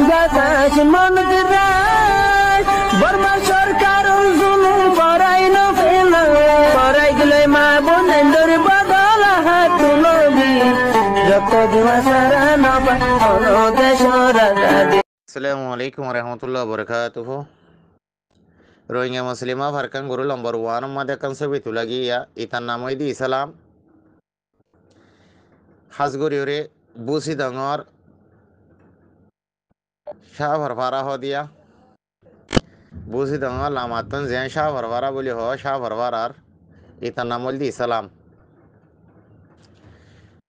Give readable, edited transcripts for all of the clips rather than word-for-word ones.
বাতাস মন দিরাই বর্মা সরকার জুলুম করাই না ফেলা করাই গেলে মা বোনের বদল হাত তুলবি যত দিবা সারা না পালো দেশ রাজা। আসসালামু আলাইকুম warahmatullahi wabarakatuh. Rohingya Muslimah farkan guru lambar 1 madakan sabitu lagi ya itan namoi di Islam hasguri ore busi dangor shah farfara ho dia busi dangor lamatun zian shah farfara boli ho shah farfarar itan namoi di Islam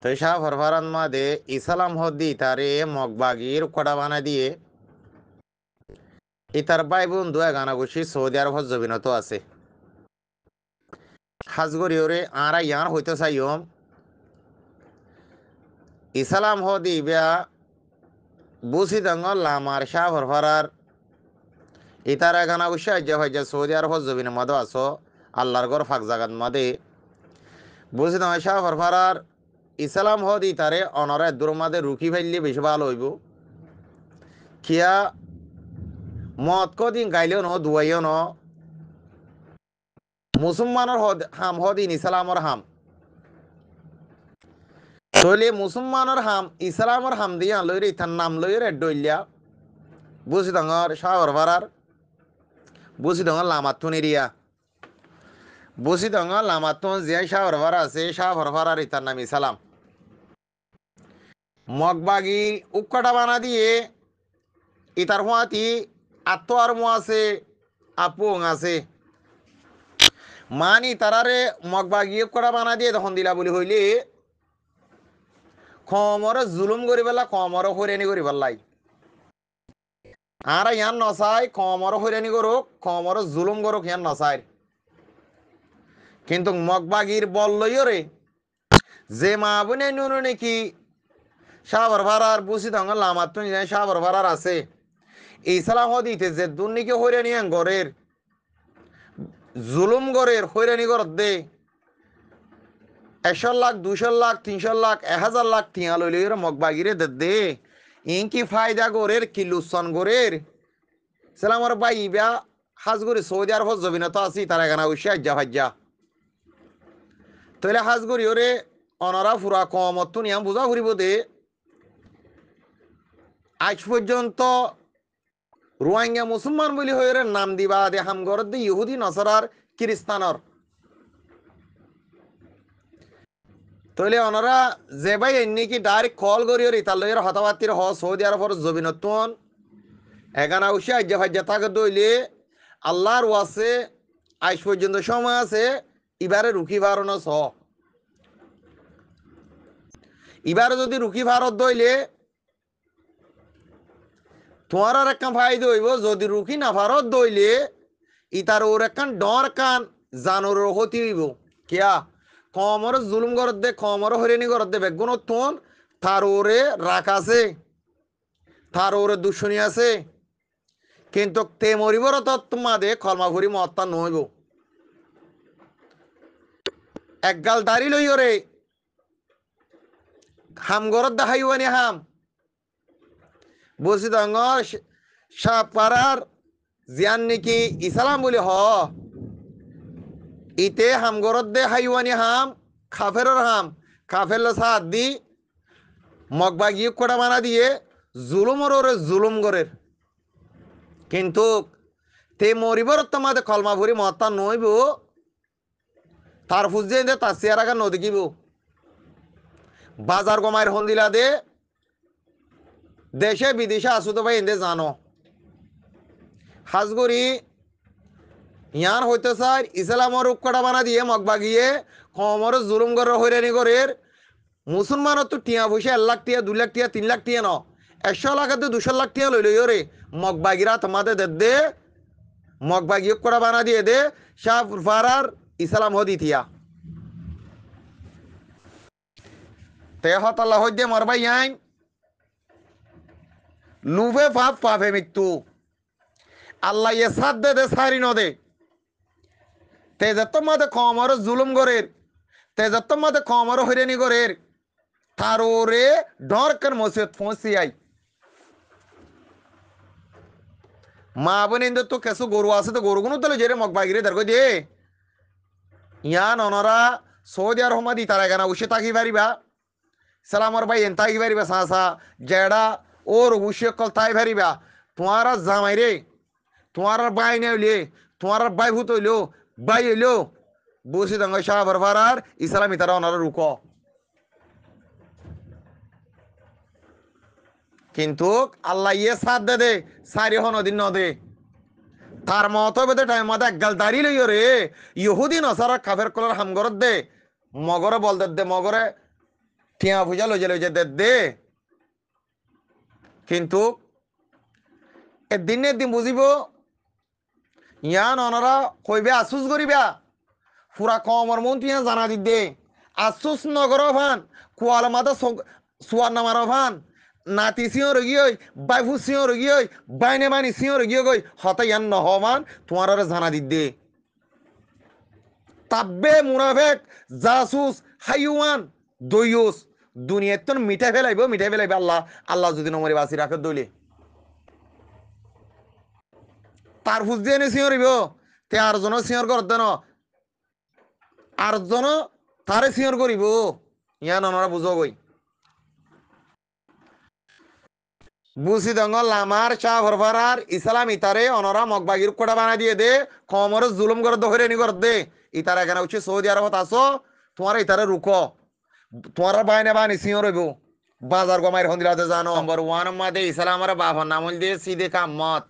to shah farfaran made Islam ho di tare mokbagir kodabana দিয়ে ইতার ভাই বন্ধু এগানা গুছি Saudi আরব জবিনত আছে হাজগরি ওরে আরা ইয়ান হইতে chime ইসলাম হ দিবা বুসি দঙ্গল লামার শাহ ভরফারার ইতার এগানা গুছি আজ্জা ভাইজা সৌদি আরব জবিনের মধ্যে আসো আল্লাহর গর ফাঁক জাগাত মাদে বুসি দঙ্গল শাহ ভরফারার ইসলাম হ দি তারে অনরে দূর মাদে রুখি ফেললে বেশি ভালো হইব কিয়া মদ কদিন গাইলেও ন দুয়াইও ন মুসলমানের হাম হদিন ইসলামর হাম তৈলে মুসলমানের হাম ইসলামর হাম দিয়া লইরে ইথার নাম লইরে ডইলিয়া বুঝি দঙর শাহর ভাড়ার বুঝি দঙর লামাতুন এরিয়া বুঝি দঙর লামাতুন যে শাহর ভাড়া আছে শাহর ভাড়ার ইতার নাম ইসলাম মগবাগি উক্কাটা বানা দিয়ে ইতার হুয়াতি আত্মার মো আছে আপুং আছে মানি তারারে মগবাগিয়ে করা বানা দিয়ে তখন দিলা বলি হইলে কমরে জুলুম করি পেলা কমরে হইরানি করি পেলাই আর ইয়ান নসাই কমরে হইরানি করুক কমরে জুলুম করুক ইয়ান নসাই কিন্তু মগবাগির বল লইরে যে মা বোনে নুনু নাকি সাবর ভাড়ার বুঝি দঙ্গ লামাত সাবর ভাড়ার আছে ইসলাম দিতে যে দুর্নীকে হইরানি গরের জুলুম গরের হইরানি গর দে 100 লাখ 200 লাখ 300 লাখ 1000 লাখ টিয়া লইলে মগবাগিরে দে ইনকি ফায়দা গরের কি লুসন গরের সালামর ভাই ইবা হাজগুরি সৌদি আরব জবিনত আছি তারা গানা উশা যা ভাজ্জা তইলে হাজগুরি ওরে অনরা ফুরা কমত নিয়াম বুঝা ঘুরিব দে আজ পর্যন্ত রোহিঙ্গা মুসলমান বলি হয়ে নাম দিবা দে হামগর দে ইহুদি নসরার খ্রিস্টানর তইলে অনরা যে ভাই এমনি কি ডাইরেক্ট কল করি তার লইয়ের হতাবাতির হ সৌদি আরবর জবিনতন এগানা উসে আজ্জা ফাজ্জা থাকে দইলে আল্লাহর ওয়াসে আজ পর্যন্ত সময় আছে এবারে রুখি ভারণ স এবারে যদি রুখি ভারত দইলে তোমার আর একখান ফায়দা হইব যদি রুখি না ভারত দইলে ইতার ওর একখান ডর কান জানোর হতি হইব কিয়া কমর জুলুম করত দে কমর হরিণী করত দে বেগুন তোন তার ওরে রাখ আছে তার ওরে দুশ্মনী আছে কিন্তু তে মরিবর তত্মা দে কলমা ভরি মত্তা নইব একগাল দাড়ি লই ওরে হাম গরত দেখাইবানি হাম বলছি দঙ্গর সাপ পাড়ার জিয়ান নাকি ইসলাম বলি হ ইতে হাম গরত দে হাইওয়ানি হাম খাফেরর হাম খাফের সাত দি মগবাগি কোটা বানা দিয়ে জুলুমর ওরে জুলুম গরের কিন্তু তে মরিবর তোমাদের কলমা ভরি মত্তা নইব তার ফুজে দে তার চেয়ার আগা নদীকিব বাজার গমায়ের হন্দিলা দে দেশে বিদেশে আসু তো ভাই এনে জানো হাজগরি ইয়ার হইতে চাই ইসলামর উক্কটা বানা দিয়ে মগবাগিয়ে কমর জুলুম করে হইরানি করে মুসলমানের তো টিয়া পয়সা 1 লাখ টিয়া 2 লাখ টিয়া 3 লাখ টিয়া ন 100 লাখ 200 লাখ টিয়া লই লই রে মগবাগিরা তোমাদের দে মগবাগি উক্কটা বানা দিয়ে দে শাহ ফারার ইসলাম হদি থিয়া তে হত আল্লাহ হইদে মরবাই আইন লুভে পাপ পাপে মৃত্যু আল্লাহ ইয়ে সাদ দে সারি নদে তেজাত্ত মাদে কমর জুলুম গরের তেজাত্ত মাদে কমর হইরানি গরের তার ওরে ডরকার মসজিদ পৌঁছি আই মা বোন ইন্দু তো কেসু গরু আছে তো গরু গুলো তো যে মগ বাগিরে দেখো দিয়ে ইয়ান অনরা সৌদি আরব তারা কেনা উসে তাকি পারিবা সালামর ভাই এন তাকি পারিবা সাঁসা জেডা ওর উসে কল তাই পারিবা তোমার জামাই রে তোমার বাই নেইলে তোমার বাই ভূত হইলো বাই হইলো বসে দঙ্গ শাহ বরফার ইসলামী তারা ওনারা রুক কিন্তু আল্লাহ ইয়ে সাথ দে দে সারি হনদিন ন দে তার মতো বেদে টাইম মতো একগাল দাঁড়িয়ে লইও রে ইহুদি নসারা কাফের কলার হামগরত দে মগরে বল দে মগরে টিয়া ভুজা লইজে দে কিন্তু এদিন বুঝিব ইয়ান অনরা কইবে আসুস করিবা পুরা কমর মন টিয়া জানা দি দে আসুস নগর ভান কুয়াল মাদা সুয়ার নামার ভান নাতি সিও রগি হই বাইফু সিও রগি হই বাইনে বানি সিও রগি গই হতা ইয়ান নহমান তোমার জানা দি দে তাব্বে মুনাফেক জাসুস হাইওয়ান দইউস দুনিয়াত তো মিঠাই ফেলাইবে আল্লাহ আল্লাহ যদি নমরে বাসি রাখে দইলে তার ফুস দিয়ে নি সিওরিব তে আর জন সিওর কর দেন আর জন তারে সিওর করিব ইয়ান ওনারা বুঝো গই বুঝি দঙ্গ লামার চা ভরভরার ইসলাম ইতারে অনরা মগবাগির কোটা বানা দিয়ে দে কমর জুলুম করে দহরে নি কর দে ইতারা কেন উচিত সৌদি আরবত আসো তোমার ইতারে রুকো তোমার বাইনে বানি সিও রইব বাজার গমাইর হন্দিলাতে জানো নম্বর 1 মাদে ইসলামের বাবার নামল দিয়ে সিদে কামত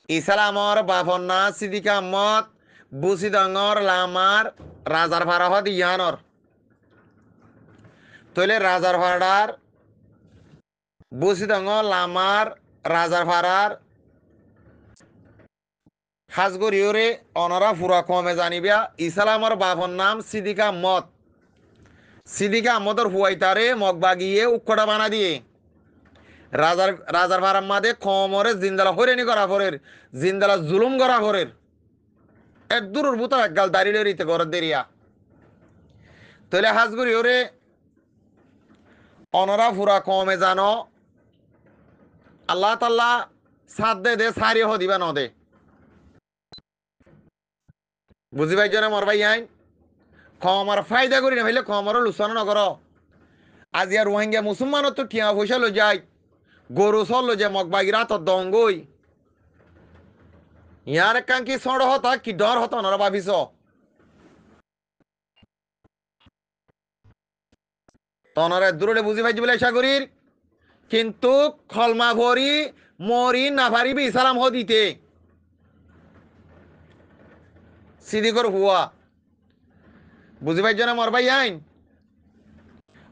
ইসলামর বাবার না সিদি কামত বুসি দঙ্গর লামার রাজার ভাড়াহত ইয়ানর তইলে রাজার ভাড়ার বুসি দঙ্গ লামার রাজার ভাড়ার হাজগরিওরে অনরা ফুরা কমে জানিবা ইসলামর বাবার নাম সিদিকা মত সিদিকা আমদর হুয়াইতারে মগবাগিয়ে উক্ষটা বানা দিয়ে রাজার ভাড়ার মাদে কমরে জিন্দালা হরেনি করা ফরের জিন্দালা জুলুম করা ফরের এক দূরের বুতা একগাল দাঁড়িয়ে রইতে ঘরের দেরিয়া তাহলে হাজগরিওরে অনরা ফুরা কমে জানো আল্লাহ তাল্লাহ সাথ দে সারি হ দিবা ন দে বুঝি পাইছ না মর ভাই আইন কমর ফায়দা করি না ভাইলে কমর লুসানো নগর আজি আর রোহিঙ্গা মুসলমানত তো টিয়া পয়সা লো যায় গরু চল লো যে মগবাগিরা তো দঙ্গই ইয়ার কান কি সড় হতা কি ডর হতো নর ভাবিস তনরে দূরে বুঝি পাইছি বলে আশা করির কিন্তু খলমা ভরি মরি না পারিবি ইসলাম হ দিতে সিদিকর হুয়া বুঝি পাইছ না মর ভাই আইন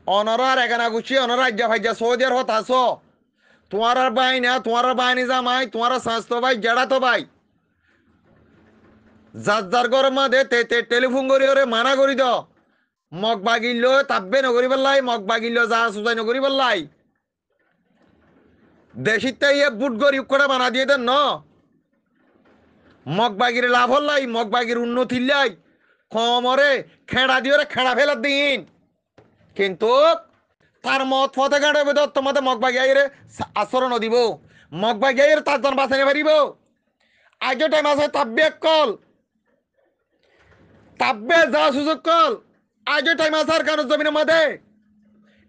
অনরার এখানা গুছি অনরা রাজ্যা ভাইজা সৌদি আর হত আসো তোমার ভাই না তোমার বাহিনী জামাই তোমার স্বাস্থ্য ভাই জেড়া তো ভাই যার ঘর মাঝে টেলিফোন করি ওরে মানা করি দ মগ বাগিল তাব্বে নগরি পেলাই মগ বাগিল যা সুজাই নগরি পেলাই দেশিতে ইয়ে বুট গরি করে বানা দিয়ে দেন ন মগ বাগির লাভ হল্লাই মগ বাগির উন্নতি লাই কমরে খেড়া দিয়ে খেড়া ফেলার দিন কিন্তু তার মত ফতে গাড়ে বেদ তোমাদের মগ বাগিয়ে আচরণ দিব মগ বাগিয়ে তার জন বাঁচানি পারিব আজ টাইম আছে তাব্বে কল তাব্বে যা সুযোগ কল আজ টাইম আছে আর কারণ জমিনের মধ্যে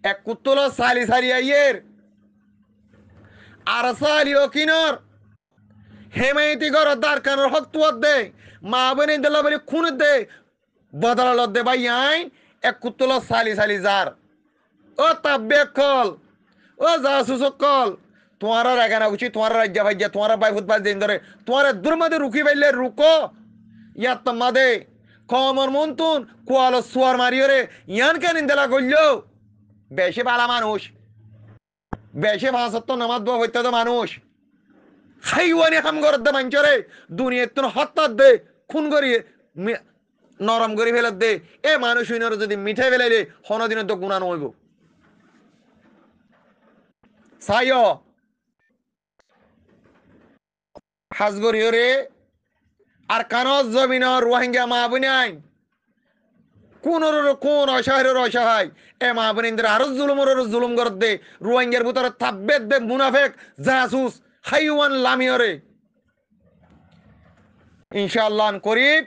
এক কুত্তল সালি সারি আইয়ের আর সালিও কিনর হেমাইতি গর দার কানোর হক তুয়ার দে মা বনে দিলা বলে খুন দে বদলা দে ভাই আইন এক কুত্তল সালি সালি যার ও তাব্বে কল ও যা সুযোগ কল তোমার এখানে উচিত তোমার রাজ্য ভাইজা তোমার বাই ফুটবাল দিন ধরে তোমার দুর্মাদে রুকি পাইলে রুকো ইয়াত মাদে কমর মন্তুন কোয়ালো সুয়ার মারিও রে ইয়ান কেন ইন্দেলা করলো বেশি বালা মানুষ বেশি ভাষাত্ব নামাজ দোয়া হইতে তো মানুষ হাইওয়ানি হাম করার দে মাঞ্চরে দুনিয়ার তো হত্যার দে খুন করি নরম করে ফেলার দে এ মানুষ যদি মিঠাই ফেলাইলে হনদিনের তো গুণা নইব সাইও হাজগরিও রে আর কানজ জমিন রোহিঙ্গা মা বোন আইন কোন অসহায়ের অসহায় এ মা বোন আরো জুলুম কর দে রোহিঙ্গার ভিতরে থাকবে দে মুনাফেক জাসুস হাইওয়ান লামিয়রে ইনশাআল্লাহ করিব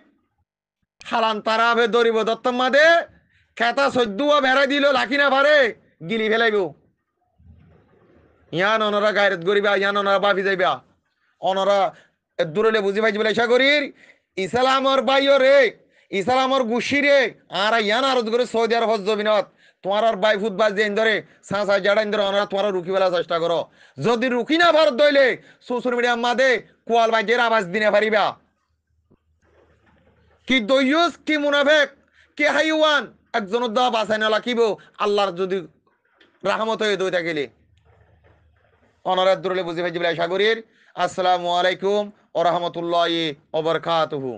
হালান তারাবে দরিব দত্তম মাদে খেতা সদ্যুয়া বেড়াই দিল লাখি না পারে গিলি ফেলাইব ইয়ান অনরা গায়রত করিবা ইয়ান অনরা বাফি যাইবা অনরা দূরলে বুঝি পাইছি বলে ইচ্ছা করির ইসলামর বাইও রে ইসলামর গুসি রে আর ইয়ান আরত করে সৌদি আরব হজ জমিনত তোমার আর বাই ফুট বাজ দিয়ে ধরে সাঁসা জাড়াইন ধরে অনরা তোমার রুকি ফেলার চেষ্টা করো যদি রুকি না ভারত দইলে সোশ্যাল মিডিয়ার মাদে কোয়াল বাইজের আওয়াজ দিনে পারিবা কি দইয়ুস কি মুনাফেক কি হাইওয়ান একজন দা বাঁচাই না লাখিব আল্লাহর যদি রাহমত হয়ে দই থাকিলে অনারাত দূরলে বুঝি ভাই জিবলাই সাগরীর আসসালামু আলাইকুম ওয়া রাহমাতুল্লাহি ওয়া বারাকাতুহু।